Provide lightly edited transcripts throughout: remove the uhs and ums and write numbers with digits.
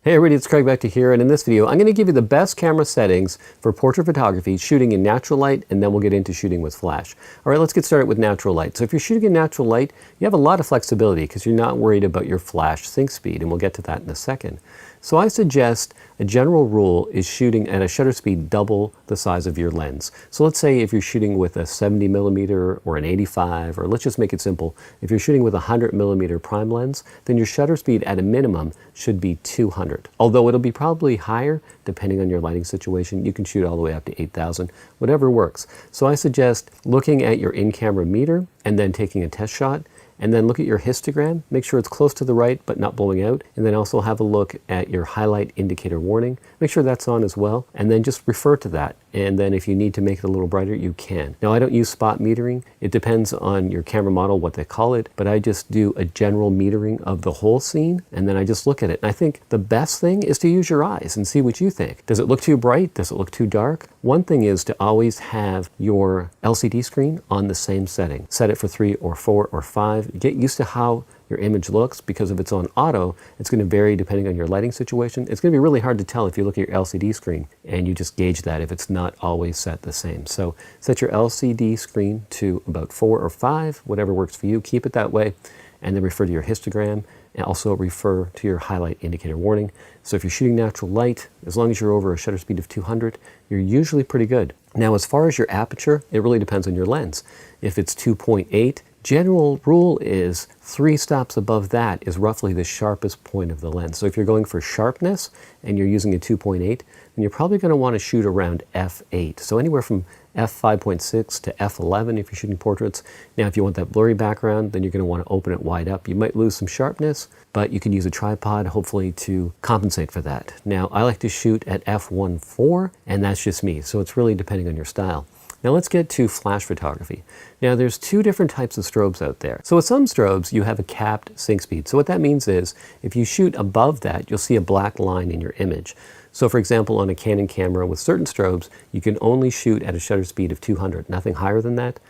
Hey everybody, it's Craig Bector here, and in this video I'm going to give you the best camera settings for portrait photography, shooting in natural light, and then we'll get into shooting with flash. Alright, let's get started with natural light. So if you're shooting in natural light, you have a lot of flexibility because you're not worried about your flash sync speed, and we'll get to that in a second. So I suggest a general rule is shooting at a shutter speed double the size of your lens. So let's say if you're shooting with a 70mm or an 85, or let's just make it simple, if you're shooting with a 100mm prime lens, then your shutter speed at a minimum should be 200. Although it'll be probably higher depending on your lighting situation. You can shoot all the way up to 8,000, whatever works. So I suggest looking at your in-camera meter and then taking a test shot, and then look at your histogram, make sure it's close to the right but not blowing out, and then also have a look at your highlight indicator warning, make sure that's on as well, and then just refer to that, and then if you need to make it a little brighter, you can. Now I don't use spot metering, it depends on your camera model what they call it, but I just do a general metering of the whole scene, and then I just look at it. And I think the best thing is to use your eyes and see what you think. Does it look too bright? Does it look too dark? One thing is to always have your LCD screen on the same setting. Set it for 3 or 4 or 5. Get used to how your image looks, because if it's on auto, it's going to vary depending on your lighting situation. It's going to be really hard to tell if you look at your LCD screen and you just gauge that if it's not always set the same. So set your LCD screen to about 4 or 5, whatever works for you. Keep it that way, and then refer to your histogram, and also refer to your highlight indicator warning. So if you're shooting natural light, as long as you're over a shutter speed of 200, you're usually pretty good. Now as far as your aperture, it really depends on your lens. If it's 2.8, general rule is 3 stops above that is roughly the sharpest point of the lens. So if you're going for sharpness and you're using a 2.8, then you're probably going to want to shoot around f8. So anywhere from f5.6 to f11 if you're shooting portraits. Now if you want that blurry background, then you're going to want to open it wide up. You might lose some sharpness, but you can use a tripod hopefully to compensate for that. Now I like to shoot at f1.4, and that's just me, so it's really depending on your style. Now let's get to flash photography. Now there's 2 different types of strobes out there. So with some strobes you have a capped sync speed. So what that means is if you shoot above that, you'll see a black line in your image. So for example, on a Canon camera with certain strobes, you can only shoot at a shutter speed of 200, nothing higher than that.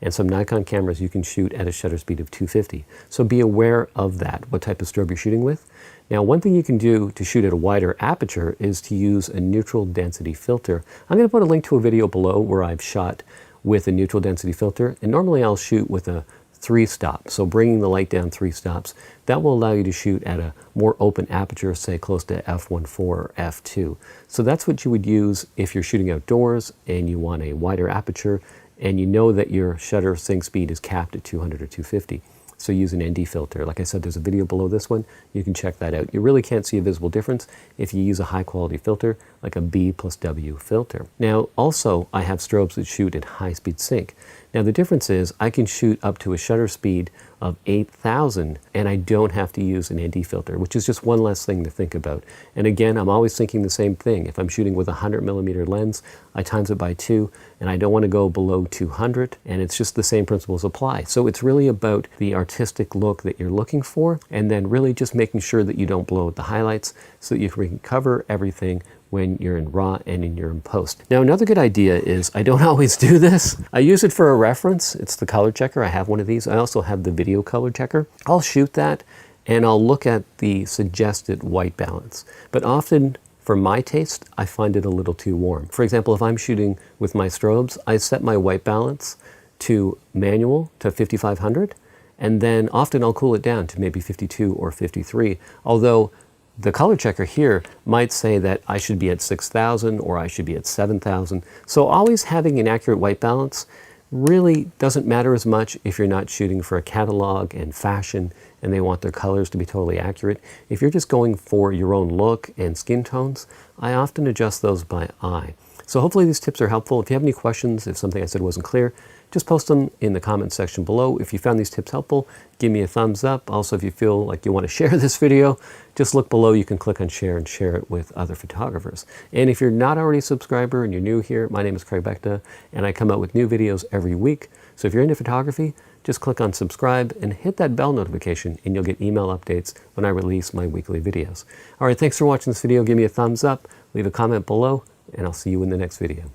And some Nikon cameras you can shoot at a shutter speed of 250. So be aware of that, what type of strobe you're shooting with. Now one thing you can do to shoot at a wider aperture is to use a neutral density filter. I'm going to put a link to a video below where I've shot with a neutral density filter, and normally I'll shoot with a 3 stop, so bringing the light down 3 stops. That will allow you to shoot at a more open aperture, say close to f1.4 or f2. So that's what you would use if you're shooting outdoors and you want a wider aperture and you know that your shutter sync speed is capped at 200 or 250. So use an ND filter. Like I said, there's a video below this one. You can check that out. You really can't see a visible difference if you use a high quality filter like a B+W filter. Now also I have strobes that shoot at high speed sync. Now the difference is I can shoot up to a shutter speed of 8,000 and I don't have to use an ND filter, which is just one less thing to think about. And again, I'm always thinking the same thing. If I'm shooting with a 100mm lens, I times it by 2 and I don't want to go below 200, and it's just the same principles apply. So it's really about the artistic look that you're looking for, and then really just making sure that you don't blow out the highlights so that you can cover everything when you're in RAW and in your in post. Now another good idea is, I don't always do this, I use it for a reference. It's the color checker. I have one of these. I also have the video color checker. I'll shoot that and I'll look at the suggested white balance. But often for my taste, I find it a little too warm. For example, if I'm shooting with my strobes, I set my white balance to manual to 5500, and then often I'll cool it down to maybe 52 or 53, although the color checker here might say that I should be at 6,000 or I should be at 7,000. So always having an accurate white balance really doesn't matter as much if you're not shooting for a catalog and fashion and they want their colors to be totally accurate. If you're just going for your own look and skin tones, I often adjust those by eye. So hopefully these tips are helpful. If you have any questions, if something I said wasn't clear, just post them in the comments section below. If you found these tips helpful, give me a thumbs up. Also, if you feel like you want to share this video, just look below. You can click on share and share it with other photographers. And if you're not already a subscriber and you're new here, my name is Craig Bector, and I come out with new videos every week. So if you're into photography, just click on subscribe and hit that bell notification, and you'll get email updates when I release my weekly videos. All right, thanks for watching this video. Give me a thumbs up, leave a comment below, and I'll see you in the next video.